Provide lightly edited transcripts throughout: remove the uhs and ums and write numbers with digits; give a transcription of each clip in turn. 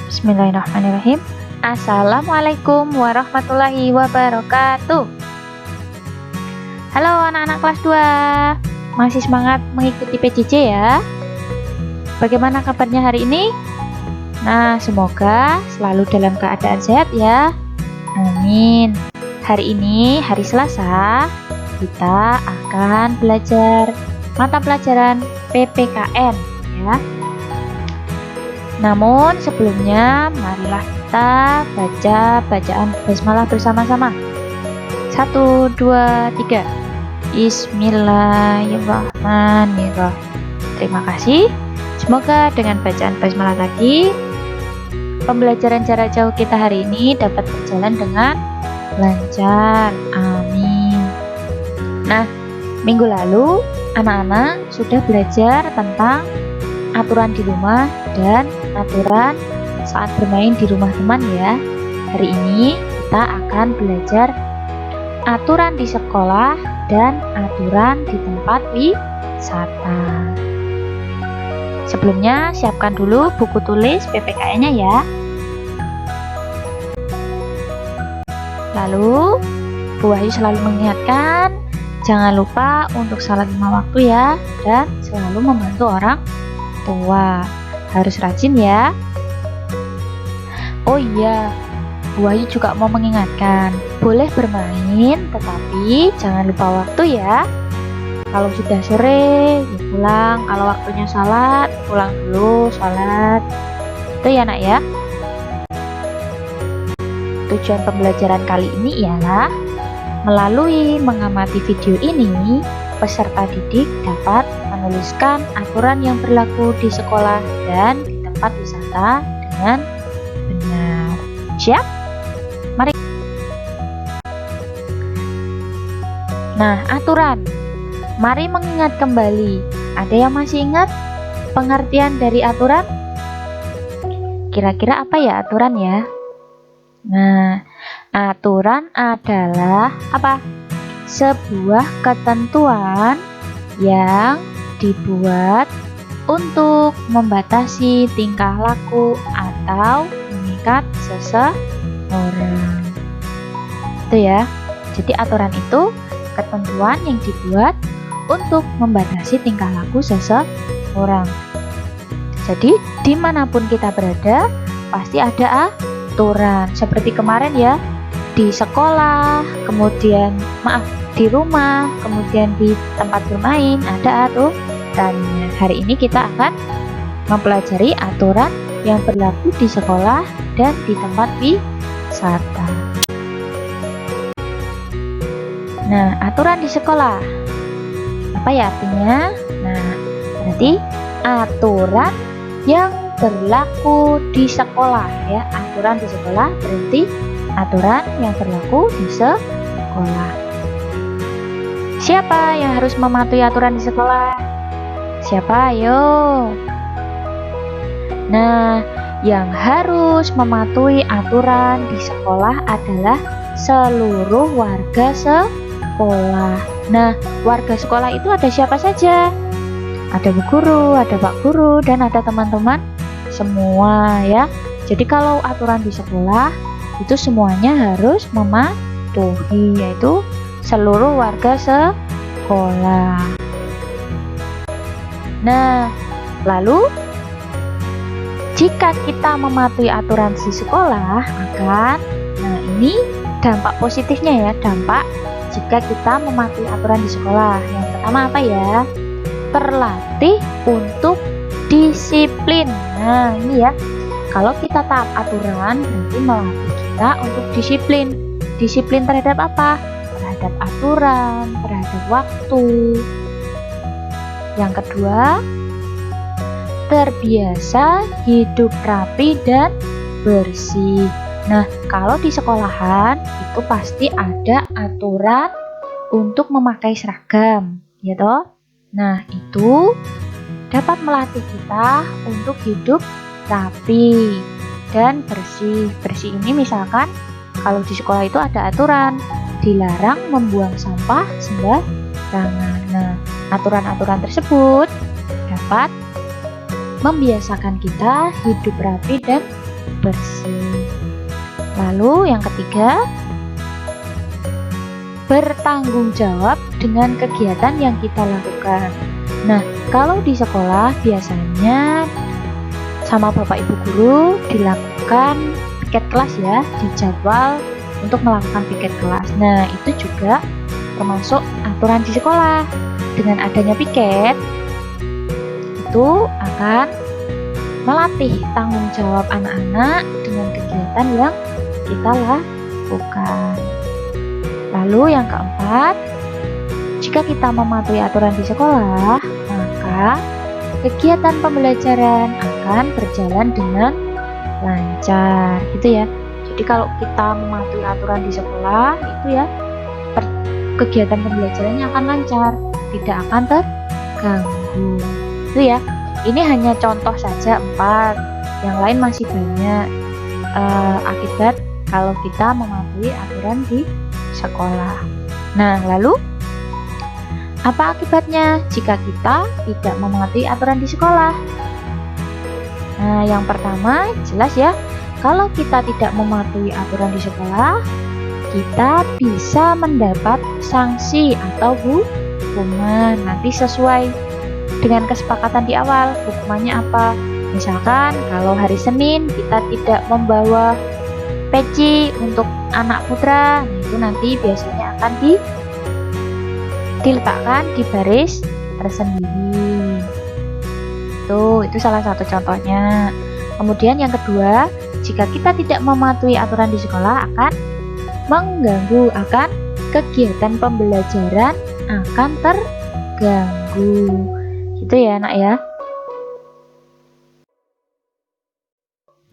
Bismillahirrahmanirrahim. Assalamualaikum warahmatullahi wabarakatuh. Halo anak-anak kelas 2. Masih semangat mengikuti PJJ ya? Bagaimana kabarnya hari ini? Nah, semoga selalu dalam keadaan sehat ya. Amin. Hari ini hari Selasa, kita akan belajar mata pelajaran PPKN ya. Namun sebelumnya marilah kita baca bacaan basmalah bersama-sama. 1, 2, 3. Bismillahirrahmanirrahim. Terima kasih. Semoga dengan bacaan basmalah tadi pembelajaran jarak jauh kita hari ini dapat berjalan dengan lancar. Amin. Nah, minggu lalu anak-anak sudah belajar tentang aturan di rumah dan aturan saat bermain di rumah teman ya. Hari ini kita akan belajar aturan di sekolah dan aturan di tempat wisata. Sebelumnya siapkan dulu buku tulis PPKN-nya ya. Lalu Bu Wahyu selalu mengingatkan, jangan lupa untuk salat 5 waktu ya, dan selalu membantu orang tua. Harus rajin ya. Oh iya, Bu Wahyu juga mau mengingatkan, boleh bermain tetapi jangan lupa waktu ya. Kalau sudah sore ya pulang, kalau waktunya salat pulang dulu salat. Itu ya nak ya. Tujuan pembelajaran kali ini ialah melalui mengamati video ini, peserta didik dapat menuliskan aturan yang berlaku di sekolah dan di tempat wisata dengan benar. Siap? Mari. Nah, aturan. Mari mengingat kembali. Ada yang masih ingat pengertian dari aturan? Kira-kira apa ya aturan ya? Nah, aturan adalah apa? Sebuah ketentuan yang dibuat untuk membatasi tingkah laku atau mengikat seseorang. Itu ya. Jadi aturan itu ketentuan yang dibuat untuk membatasi tingkah laku seseorang. Jadi dimanapun kita berada pasti ada aturan. Seperti kemarin ya, di sekolah, kemudian di rumah, kemudian di tempat bermain ada aturannya. Hari ini kita akan mempelajari aturan yang berlaku di sekolah dan di tempat wisata. Nah, aturan di sekolah apa ya artinya? Nah, berarti aturan yang berlaku di sekolah ya. Aturan di sekolah berarti aturan yang berlaku di sekolah. Siapa yang harus mematuhi aturan di sekolah? Siapa? Ayo. Nah, yang harus mematuhi aturan di sekolah adalah seluruh warga sekolah. Nah, warga sekolah itu ada siapa saja? Ada Bu Guru, ada Pak Guru, dan ada teman-teman semua ya. Jadi kalau aturan di sekolah itu semuanya harus mematuhi, yaitu seluruh warga sekolah. Nah, lalu jika kita mematuhi aturan di sekolah akan, nah ini dampak positifnya ya, dampak jika kita mematuhi aturan di sekolah. Yang pertama apa ya? Terlatih untuk disiplin. Nah ini ya, kalau kita taat aturan berarti melatih kita untuk disiplin. Disiplin terhadap apa? Terhadap aturan, terhadap waktu. Yang kedua, terbiasa hidup rapi dan bersih. Nah, kalau di sekolahan itu pasti ada aturan untuk memakai seragam, ya toh? Nah, itu dapat melatih kita untuk hidup rapi dan bersih. Bersih ini misalkan kalau di sekolah itu ada aturan dilarang membuang sampah sembarangan. Nah, aturan-aturan tersebut dapat membiasakan kita hidup rapi dan bersih. Lalu yang ketiga, bertanggung jawab dengan kegiatan yang kita lakukan. Nah, kalau di sekolah biasanya sama Bapak Ibu Guru dilakukan piket kelas ya, dijadwal untuk melakukan piket kelas. Nah, itu juga termasuk aturan di sekolah. Dengan adanya piket, itu akan melatih tanggung jawab anak-anak dengan kegiatan yang kita lakukan. Lalu yang keempat, jika kita mematuhi aturan di sekolah, maka kegiatan pembelajaran akan berjalan dengan lancar, gitu ya. Jadi kalau kita mematuhi aturan di sekolah, itu ya kegiatan pembelajarannya akan lancar, tidak akan terganggu. Itu ya. Ini hanya contoh saja 4. Yang lain masih banyak akibat kalau kita mematuhi aturan di sekolah. Nah, lalu apa akibatnya jika kita tidak mematuhi aturan di sekolah? Nah, yang pertama jelas ya, kalau kita tidak mematuhi aturan di sekolah, kita bisa mendapat sanksi atau hukuman. Nanti sesuai dengan kesepakatan di awal, hukumannya apa? Misalkan kalau hari Senin kita tidak membawa peci untuk anak putra, nah itu nanti biasanya akan diletakkan di baris tersendiri. Itu salah satu contohnya. Kemudian yang kedua, jika kita tidak mematuhi aturan di sekolah akan mengganggu, akan kegiatan pembelajaran akan terganggu. Gitu ya anak ya.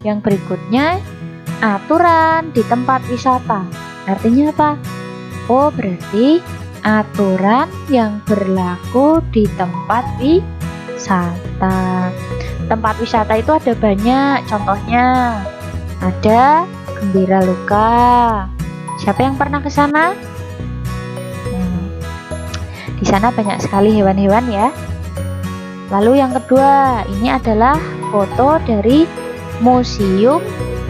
Yang berikutnya, aturan di tempat wisata. Artinya apa? Oh, berarti aturan yang berlaku di tempat wisata. Tempat wisata itu ada banyak, contohnya ada Gembira Luka. Siapa yang pernah ke sana? Di sana banyak sekali hewan-hewan ya. Lalu yang kedua, ini adalah foto dari Museum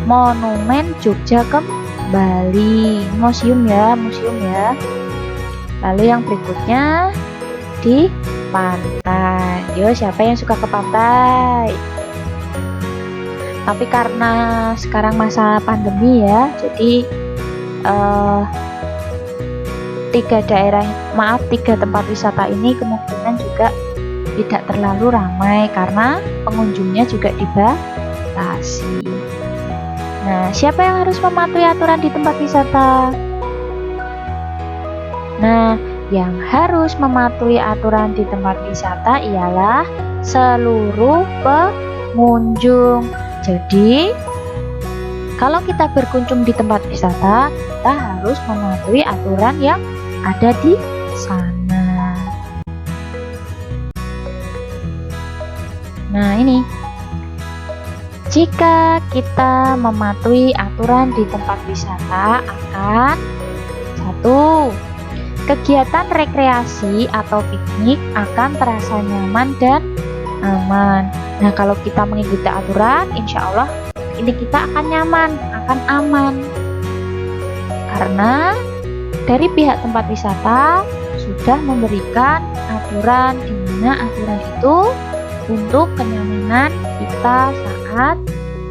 Monumen Jogja Kembali. Museum ya. Lalu yang berikutnya di pantai. Yo, siapa yang suka ke pantai? Tapi karena sekarang masa pandemi ya, jadi 3 tempat wisata ini kemungkinan juga tidak terlalu ramai karena pengunjungnya juga dibatasi. Nah, siapa yang harus mematuhi aturan di tempat wisata? Nah, yang harus mematuhi aturan di tempat wisata ialah seluruh pengunjung. Jadi, kalau kita berkunjung di tempat wisata, kita harus mematuhi aturan yang ada di sana. Nah, ini jika kita mematuhi aturan di tempat wisata akan 1. Kegiatan rekreasi atau piknik akan terasa nyaman dan aman. Nah, kalau kita mengikuti aturan, insya Allah ini kita akan nyaman, akan aman. Karena dari pihak tempat wisata sudah memberikan aturan, di mana aturan itu untuk kenyamanan kita saat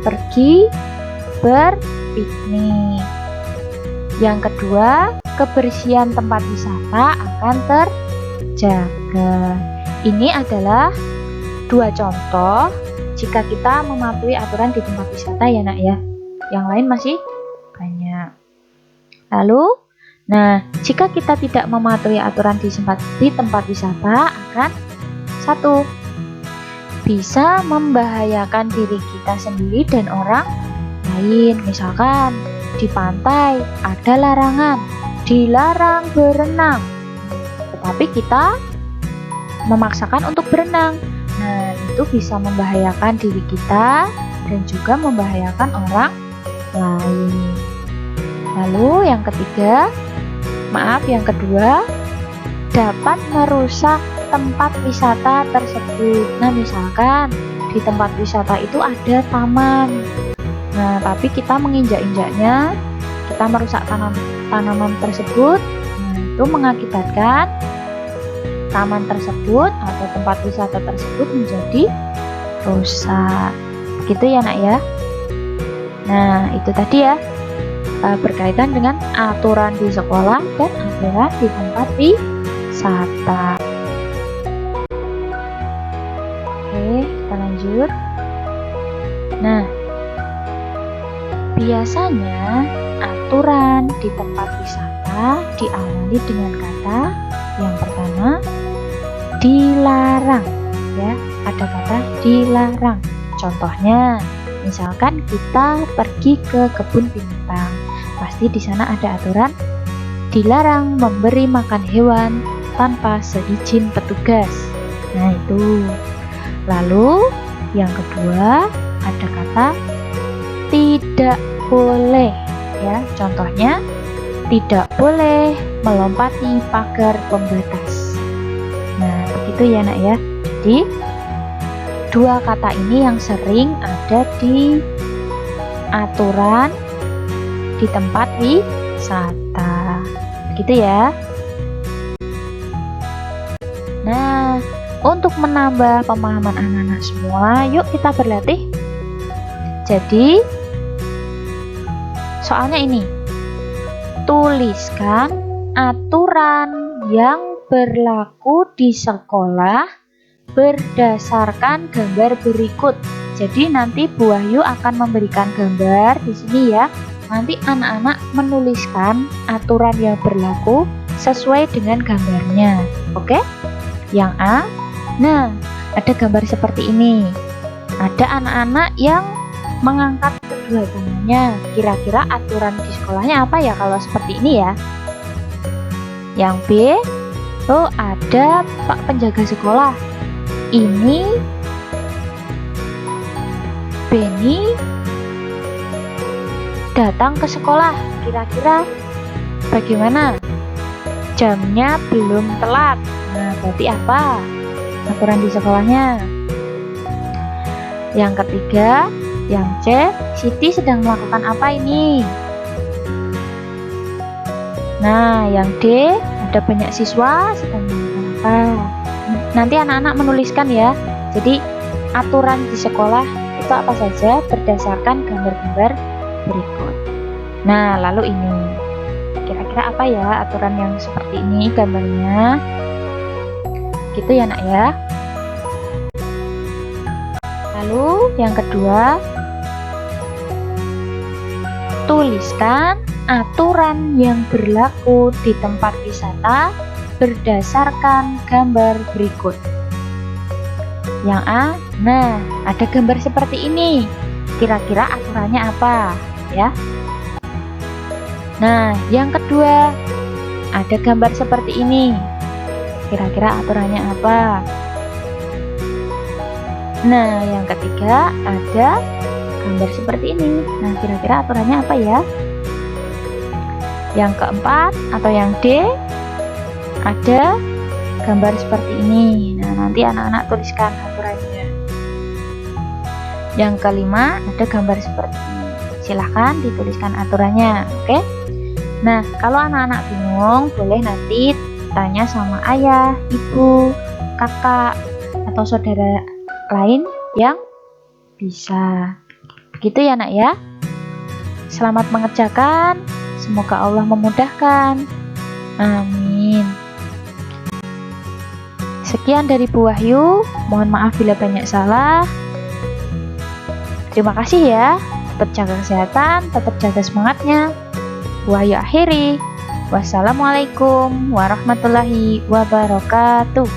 pergi berpiknik. Yang kedua, kebersihan tempat wisata akan terjaga. Ini adalah 2 contoh jika kita mematuhi aturan di tempat wisata ya nak ya. Yang lain masih banyak. Lalu, jika kita tidak mematuhi aturan di tempat wisata akan 1. Bisa membahayakan diri kita sendiri dan orang lain. Misalkan di pantai ada larangan, dilarang berenang, tetapi kita memaksakan untuk berenang. Nah, itu bisa membahayakan diri kita dan juga membahayakan orang lain. Lalu yang kedua, dapat merusak tempat wisata tersebut. Nah, misalkan di tempat wisata itu ada taman. Nah, tapi kita menginjak-injaknya, kita merusak tanaman tersebut, nah, itu mengakibatkan taman tersebut atau tempat wisata tersebut menjadi rusak. Gitu ya nak ya. Nah, itu tadi ya berkaitan dengan aturan di sekolah dan aturan di tempat wisata. Oke, kita lanjut. Nah, biasanya aturan di tempat wisata diawali dengan kata yang pertama dilarang, ya. Ada kata dilarang. Contohnya, misalkan kita pergi ke kebun binatang, pasti di sana ada aturan dilarang memberi makan hewan tanpa seizin petugas. Nah, itu. Lalu yang kedua ada kata tidak boleh, ya. Contohnya tidak boleh melompati pagar pembatas. Nah, begitu ya nak ya. Jadi dua kata ini yang sering ada di aturan di tempat wisata. Begitu ya. Nah, untuk menambah pemahaman anak-anak semua, yuk kita berlatih. Jadi, soalnya ini, tuliskan aturan yang berlaku di sekolah berdasarkan gambar berikut. Jadi nanti Bu Wahyu akan memberikan gambar di sini ya. Nanti anak-anak menuliskan aturan yang berlaku sesuai dengan gambarnya. Oke? Yang A. Nah, ada gambar seperti ini. Ada anak-anak yang mengangkat kedua tangannya. Kira-kira aturan di sekolahnya apa ya kalau seperti ini ya? Yang B. Oh, ada Pak penjaga sekolah. Ini Benny datang ke sekolah. Kira-kira bagaimana? Jamnya belum telat. Nah, berarti apa aturan di sekolahnya? Yang ketiga, yang C, Siti sedang melakukan apa ini? Nah, yang D, ada banyak siswa sedang melakukan apa? Nanti anak-anak menuliskan ya. Jadi aturan di sekolah itu apa saja berdasarkan gambar-gambar berikut. Nah, lalu ini kira-kira apa ya aturan yang seperti ini gambarnya? Gitu ya nak ya. Lalu yang kedua, tuliskan aturan yang berlaku di tempat wisata berdasarkan gambar berikut. Yang A, nah ada gambar seperti ini. Kira-kira aturannya apa ya? Nah, yang kedua ada gambar seperti ini. Kira-kira aturannya apa? Nah, yang ketiga ada gambar seperti ini. Nah, kira-kira aturannya apa ya? Yang keempat atau yang D ada gambar seperti ini. Nah, nanti anak-anak tuliskan aturannya. Yang kelima ada gambar seperti ini. Silahkan dituliskan aturannya. Oke? Nah, kalau anak-anak bingung, boleh nanti tanya sama ayah, ibu, kakak, atau saudara lain yang bisa. Begitu ya nak ya. Selamat mengerjakan. Semoga Allah memudahkan. Amin. Sekian dari Bu Wahyu. Mohon maaf bila banyak salah. Terima kasih ya. Tetap jaga kesehatan, tetap jaga semangatnya. Bu Wahyu akhiri. Wassalamualaikum warahmatullahi wabarakatuh.